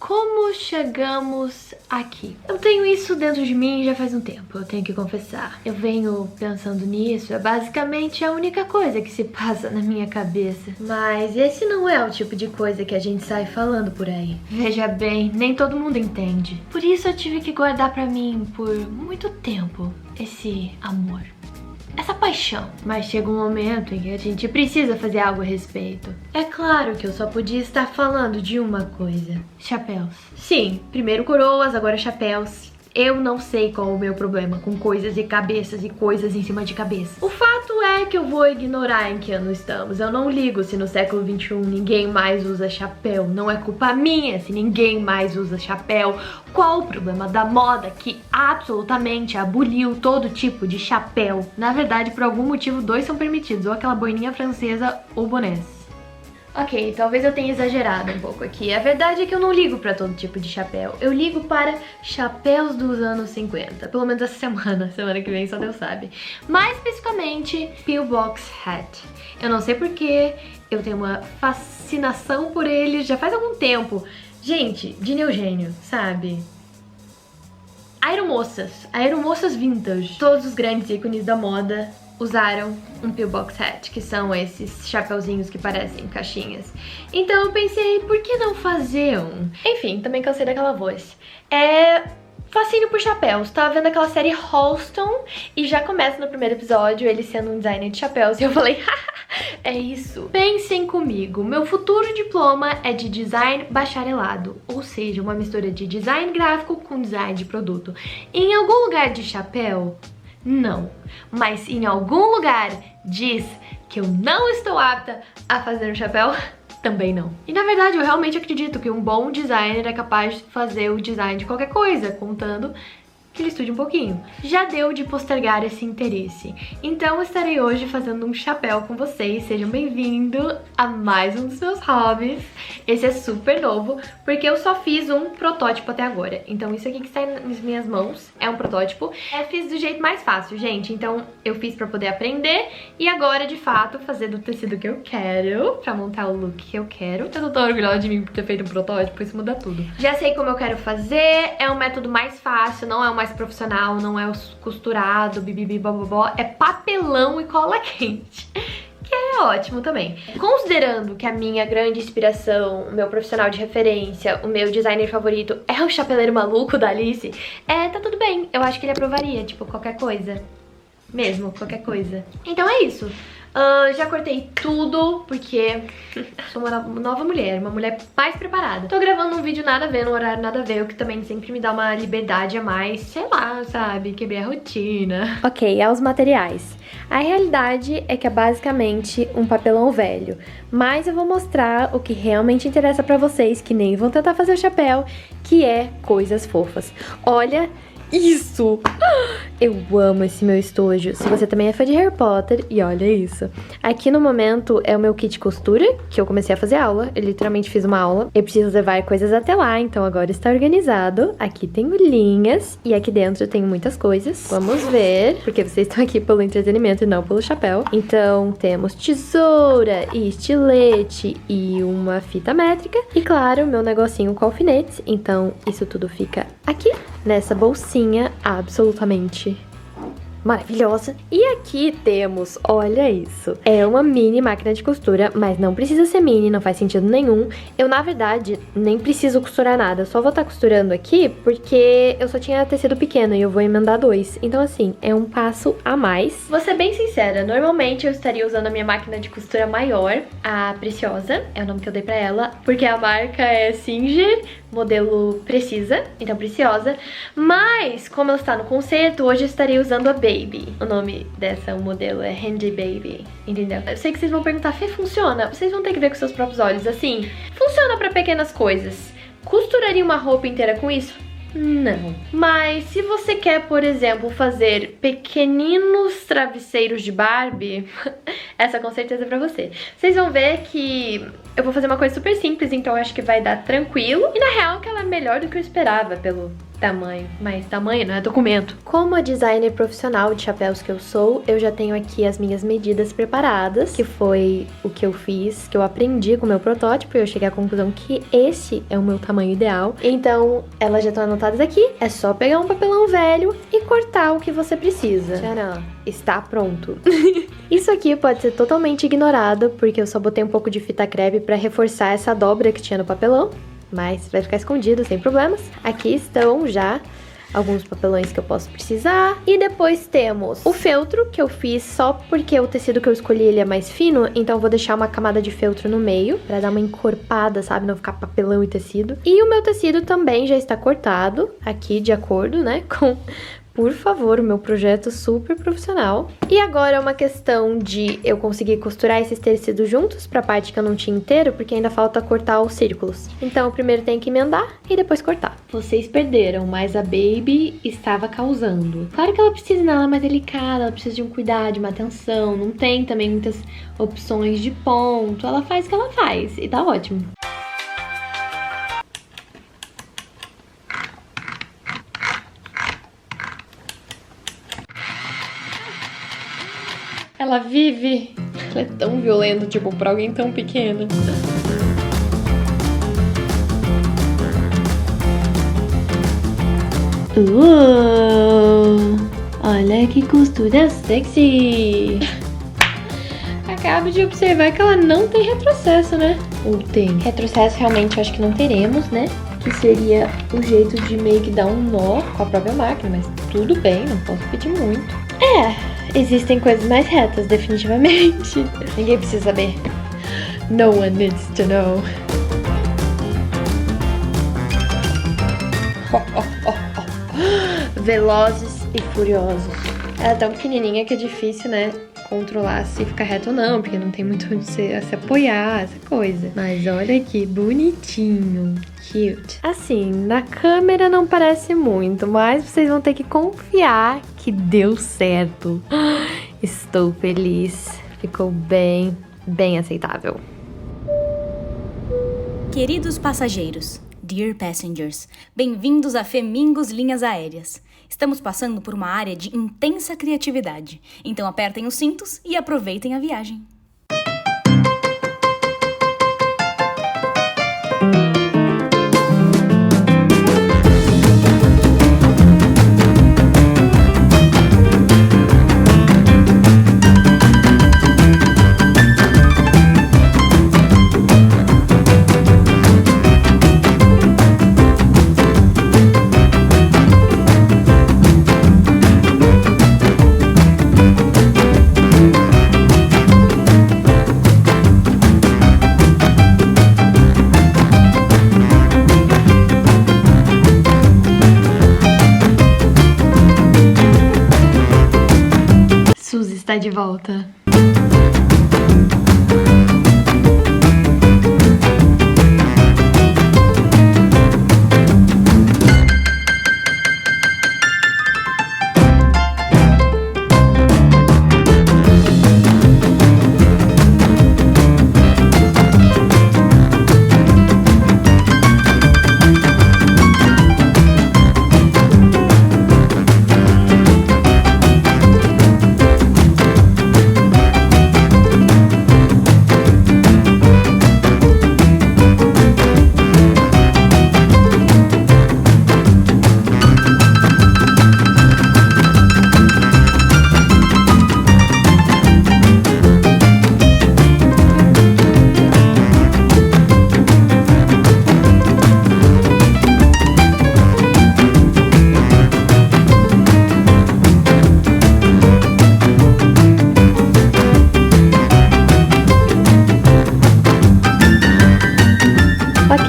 Como chegamos aqui? Eu tenho isso dentro de mim já faz um tempo, eu tenho que confessar. Eu venho pensando nisso, é basicamente a única coisa que se passa na minha cabeça. Mas esse não é o tipo de coisa que a gente sai falando por aí. Veja bem, nem todo mundo entende. Por isso eu tive que guardar pra mim por muito tempo esse amor. Essa paixão. Mas chega um momento em que a gente precisa fazer algo a respeito. É claro que eu só podia estar falando de uma coisa. Chapéus. Sim, primeiro coroas, agora chapéus. Eu não sei qual o meu problema com coisas e cabeças e coisas em cima de cabeça. O fato é que eu vou ignorar em que ano estamos. Eu não ligo se no século XXI ninguém mais usa chapéu. Não é culpa minha se ninguém mais usa chapéu. Qual o problema da moda que absolutamente aboliu todo tipo de chapéu? Na verdade, por algum motivo, dois são permitidos. Ou aquela boininha francesa ou bonés. Ok, talvez eu tenha exagerado um pouco aqui. A verdade é que eu não ligo pra todo tipo de chapéu. Eu ligo para chapéus dos anos 50. Pelo menos essa semana. Semana que vem só Deus sabe. Mais especificamente, pillbox hat. Eu não sei porquê, eu tenho uma fascinação por eles já faz algum tempo. Gente, de Neogênio, sabe? Aeromoças vintage. Todos os grandes ícones da moda usaram um pillbox hat, que são esses chapeuzinhos que parecem caixinhas. Então eu pensei, por que não fazer um? Enfim, também cansei daquela voz. Fascínio por chapéus. Tava vendo aquela série Halston e já começa no primeiro episódio ele sendo um designer de chapéus e eu falei, é isso. Pensem comigo, meu futuro diploma é de design bacharelado, ou seja, uma mistura de design gráfico com design de produto. Em algum lugar de chapéu? Não, mas em algum lugar diz que eu não estou apta a fazer um chapéu? Também não. E na verdade eu realmente acredito que um bom designer é capaz de fazer o design de qualquer coisa, contando que ele estude um pouquinho. Já deu de postergar esse interesse. Então eu estarei hoje fazendo um chapéu com vocês. Sejam bem-vindos a mais um dos meus hobbies. Esse é super novo, porque eu só fiz um protótipo até agora. Então isso aqui que está nas minhas mãos é um protótipo. Eu fiz do jeito mais fácil, gente. Então eu fiz pra poder aprender e agora, de fato, fazer do tecido que eu quero, pra montar o look que eu quero. Eu tô tão orgulhosa de mim por ter feito um protótipo, isso muda tudo. Já sei como eu quero fazer, é um método mais fácil, não é o mais profissional, não é o costurado, bibibi, bobobó, é papelão e cola quente. Que é ótimo também. Considerando que a minha grande inspiração, o meu profissional de referência, o meu designer favorito é o Chapeleiro Maluco da Alice, tá tudo bem. Eu acho que ele aprovaria, tipo, qualquer coisa. Mesmo, qualquer coisa. Então é isso. Já cortei tudo, porque sou uma nova mulher, uma mulher mais preparada. Tô gravando um vídeo nada a ver, num horário nada a ver, o que também sempre me dá uma liberdade a mais, sei lá, sabe, quebrei a rotina. Ok, aos materiais. A realidade é que é basicamente um papelão velho, mas eu vou mostrar o que realmente interessa pra vocês, que nem vão tentar fazer o chapéu, que é coisas fofas. Olha isso! Eu amo esse meu estojo. Se você também é fã de Harry Potter, e olha isso. Aqui no momento é o meu kit de costura, que eu comecei a fazer aula. Eu literalmente fiz uma aula. Eu preciso levar coisas até lá, então agora está organizado. Aqui tenho linhas, e aqui dentro eu tenho muitas coisas. Vamos ver, porque vocês estão aqui pelo entretenimento e não pelo chapéu. Então temos tesoura, e estilete, e uma fita métrica. E claro, meu negocinho com alfinetes. Então isso tudo fica aqui, nessa bolsinha absolutamente maravilhosa. E aqui temos, olha isso, é uma mini máquina de costura, mas não precisa ser mini, não faz sentido nenhum. Eu, na verdade, nem preciso costurar nada, eu só vou estar costurando aqui porque eu só tinha tecido pequeno e eu vou emendar 2. Então, assim, é um passo a mais. Vou ser bem sincera, normalmente eu estaria usando a minha máquina de costura maior, a Preciosa, é o nome que eu dei pra ela, porque a marca é Singer, modelo Precisa, então Preciosa. Mas, como ela está no concerto, hoje eu estarei usando a Baby. O nome dessa, o modelo é Handy Baby, entendeu? Eu sei que vocês vão perguntar, Fê, funciona? Vocês vão ter que ver com seus próprios olhos, assim. Funciona pra pequenas coisas. Costuraria uma roupa inteira com isso? Não. Mas se você quer, por exemplo, fazer pequeninos travesseiros de Barbie, essa com certeza é pra você. Vocês vão ver que eu vou fazer uma coisa super simples, então eu acho que vai dar tranquilo. E na real que ela é melhor do que eu esperava, pelo tamanho, mas tamanho não é documento. Como a designer profissional de chapéus que eu sou, eu já tenho aqui as minhas medidas preparadas, que foi o que eu fiz, que eu aprendi com o meu protótipo, e eu cheguei à conclusão que esse é o meu tamanho ideal. Então, elas já estão anotadas aqui, é só pegar um papelão velho e cortar o que você precisa. Tcharam, está pronto. Isso aqui pode ser totalmente ignorado, porque eu só botei um pouco de fita crepe pra reforçar essa dobra que tinha no papelão, mas vai ficar escondido sem problemas. Aqui estão já alguns papelões que eu posso precisar. E depois temos o feltro, que eu fiz só porque o tecido que eu escolhi ele é mais fino, então eu vou deixar uma camada de feltro no meio, pra dar uma encorpada, sabe? Não ficar papelão e tecido. E o meu tecido também já está cortado, aqui de acordo, né, com... Por favor, o meu projeto super profissional. E agora é uma questão de eu conseguir costurar esses tecidos juntos pra parte que eu não tinha inteiro, porque ainda falta cortar os círculos. Então, eu primeiro tenho que emendar e depois cortar. Vocês perderam, mas a Baby estava causando. Claro que ela precisa, né? Ela é mais delicada, ela precisa de um cuidado, de uma atenção. Não tem também muitas opções de ponto. Ela faz o que ela faz e tá ótimo. Ela vive. Ela é tão violenta, tipo, pra alguém tão pequeno. Olha que costura sexy. Acabo de observar que ela não tem retrocesso, né? Ou tem? Retrocesso realmente eu acho que não teremos, né? Que seria o jeito de meio que dar um nó com a própria máquina, mas tudo bem, não posso pedir muito. Existem coisas mais retas, definitivamente. Ninguém precisa saber. No one needs to know. Velozes e furiosos. Ela é tão pequenininha que é difícil, né, controlar se fica reto ou não, porque não tem muito onde se apoiar, essa coisa. Mas olha que bonitinho. Cute. Assim, na câmera não parece muito, mas vocês vão ter que confiar que deu certo. Estou feliz. Ficou bem, bem aceitável. Queridos passageiros, dear passengers, bem-vindos a Femingos Linhas Aéreas. Estamos passando por uma área de intensa criatividade, então apertem os cintos e aproveitem a viagem. Está de volta.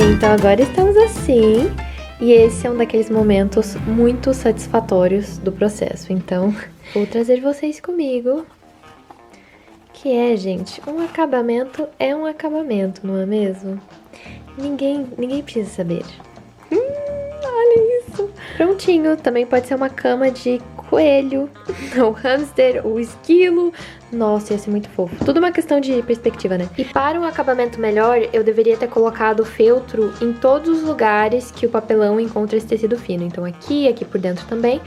Então agora estamos assim, e esse é um daqueles momentos muito satisfatórios do processo. Então, vou trazer vocês comigo, que é, gente, um acabamento é um acabamento, não é mesmo? Ninguém precisa saber. Olha isso! Prontinho, também pode ser uma cama de coelho, ou hamster, ou esquilo, Nossa, ia ser muito fofo. Tudo uma questão de perspectiva, né? E para um acabamento melhor, eu deveria ter colocado o feltro em todos os lugares que o papelão encontra esse tecido fino. Então aqui por dentro também.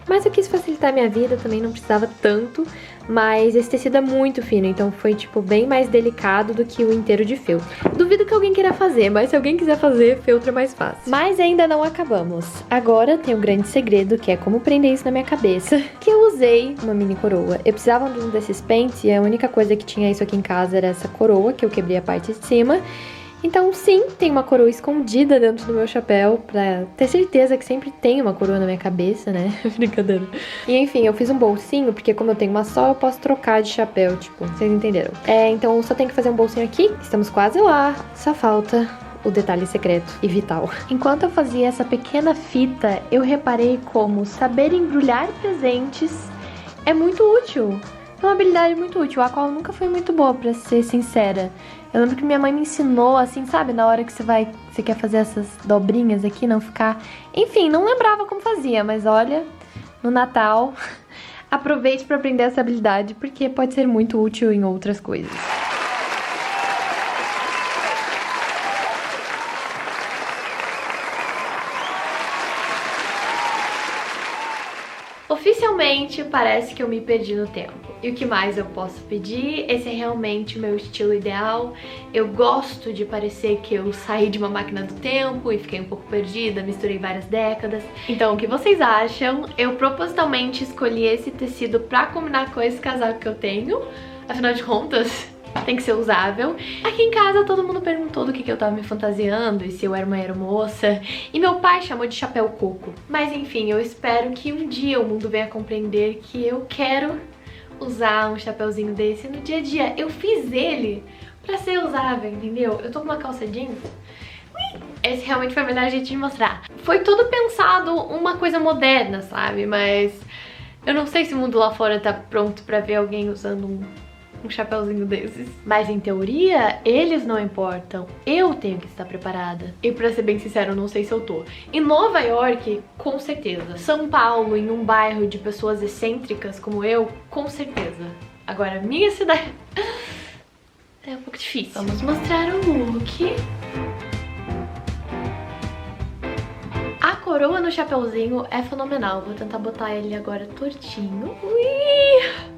Mas eu quis facilitar a minha vida, também não precisava tanto. Mas esse tecido é muito fino, então foi, tipo, bem mais delicado do que o inteiro de feltro. Duvido que alguém queira fazer, mas se alguém quiser fazer, feltro é mais fácil. Mas ainda não acabamos. Agora tem um grande segredo, que é como prender isso na minha cabeça. Que eu usei uma mini coroa. Eu precisava de um desses pentes e a única coisa que tinha isso aqui em casa era essa coroa, que eu quebrei a parte de cima. Então sim, tem uma coroa escondida dentro do meu chapéu, pra ter certeza que sempre tem uma coroa na minha cabeça, né? Brincadeira. E enfim, eu fiz um bolsinho, porque como eu tenho uma só, eu posso trocar de chapéu, tipo, vocês entenderam. Então só tenho que fazer um bolsinho aqui, estamos quase lá, só falta o detalhe secreto e vital. Enquanto eu fazia essa pequena fita, eu reparei como saber embrulhar presentes é muito útil. É uma habilidade muito útil, a qual nunca foi muito boa, pra ser sincera. Eu lembro que minha mãe me ensinou, assim, sabe? Na hora que você quer fazer essas dobrinhas aqui, não ficar... Enfim, não lembrava como fazia, mas olha, no Natal, aproveite pra aprender essa habilidade, porque pode ser muito útil em outras coisas. Oficialmente, parece que eu me perdi no tempo. E o que mais eu posso pedir? Esse é realmente o meu estilo ideal. Eu gosto de parecer que eu saí de uma máquina do tempo e fiquei um pouco perdida, misturei várias décadas. Então, o que vocês acham? Eu propositalmente escolhi esse tecido pra combinar com esse casaco que eu tenho. Afinal de contas, tem que ser usável. Aqui em casa todo mundo perguntou do que eu tava me fantasiando e se eu era uma aeromoça. E meu pai chamou de chapéu coco. Mas enfim, eu espero que um dia o mundo venha compreender que eu quero usar um chapéuzinho desse no dia a dia. Eu fiz ele pra ser usável, entendeu? Eu tô com uma calça jeans. Esse realmente foi a melhor jeito de mostrar. Foi tudo pensado uma coisa moderna, sabe? Mas eu não sei se o mundo lá fora tá pronto pra ver alguém usando um chapéuzinho desses. Mas em teoria, eles não importam. Eu tenho que estar preparada. E pra ser bem sincero, eu não sei se eu tô. Em Nova York, com certeza. São Paulo, em um bairro de pessoas excêntricas como eu, com certeza. Agora, minha cidade... é um pouco difícil. Vamos mostrar o look. A coroa no chapéuzinho é fenomenal. Vou tentar botar ele agora tortinho. Ui!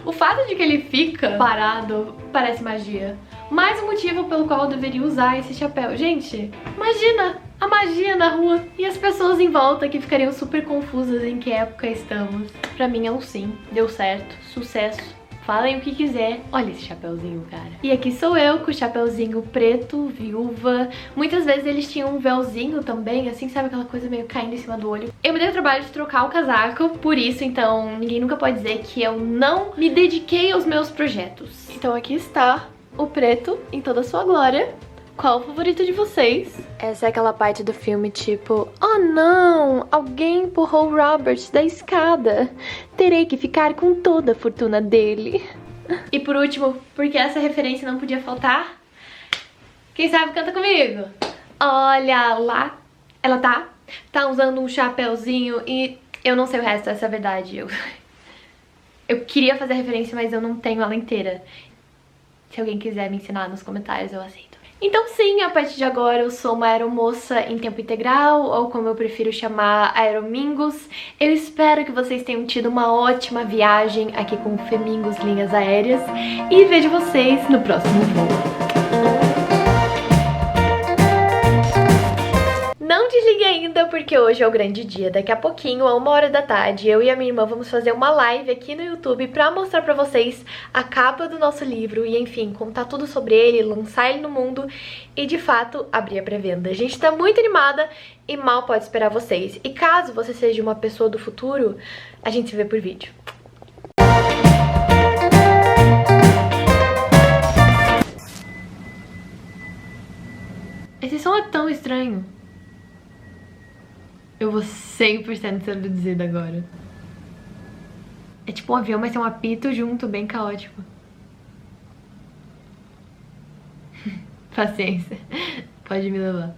O fato de que ele fica parado parece magia. Mais um motivo pelo qual eu deveria usar esse chapéu. Gente, imagina a magia na rua e as pessoas em volta que ficariam super confusas em que época estamos. Pra mim é um sim, deu certo, sucesso. Falem o que quiser. Olha esse chapéuzinho, cara. E aqui sou eu com o chapéuzinho preto, viúva. Muitas vezes eles tinham um véuzinho também, assim, sabe? Aquela coisa meio caindo em cima do olho. Eu me dei o trabalho de trocar o casaco, por isso, então, ninguém nunca pode dizer que eu não me dediquei aos meus projetos. Então aqui está o preto em toda a sua glória. Qual o favorito de vocês? Essa é aquela parte do filme tipo: oh não, alguém empurrou o Robert da escada. Terei que ficar com toda a fortuna dele. E por último, porque essa referência não podia faltar, quem sabe canta comigo. Olha lá, ela tá usando um chapéuzinho e eu não sei o resto, essa é a verdade. Eu queria fazer a referência, mas eu não tenho ela inteira. Se alguém quiser me ensinar nos comentários, eu aceito. Então sim, a partir de agora eu sou uma aeromoça em tempo integral, ou como eu prefiro chamar, aeromingos. Eu espero que vocês tenham tido uma ótima viagem aqui com o Femingos Linhas Aéreas e vejo vocês no próximo voo. Não desligue ainda, porque hoje é o grande dia. Daqui a pouquinho, a 1h da tarde, eu e a minha irmã vamos fazer uma live aqui no YouTube pra mostrar pra vocês a capa do nosso livro e, enfim, contar tudo sobre ele, lançar ele no mundo e, de fato, abrir a pré-venda. A gente tá muito animada e mal pode esperar vocês. E caso você seja uma pessoa do futuro, a gente se vê por vídeo. Esse som é tão estranho. Eu vou 100% ser abduzida agora. É tipo um avião, mas tem um apito junto, bem caótico. Paciência. Pode me levar.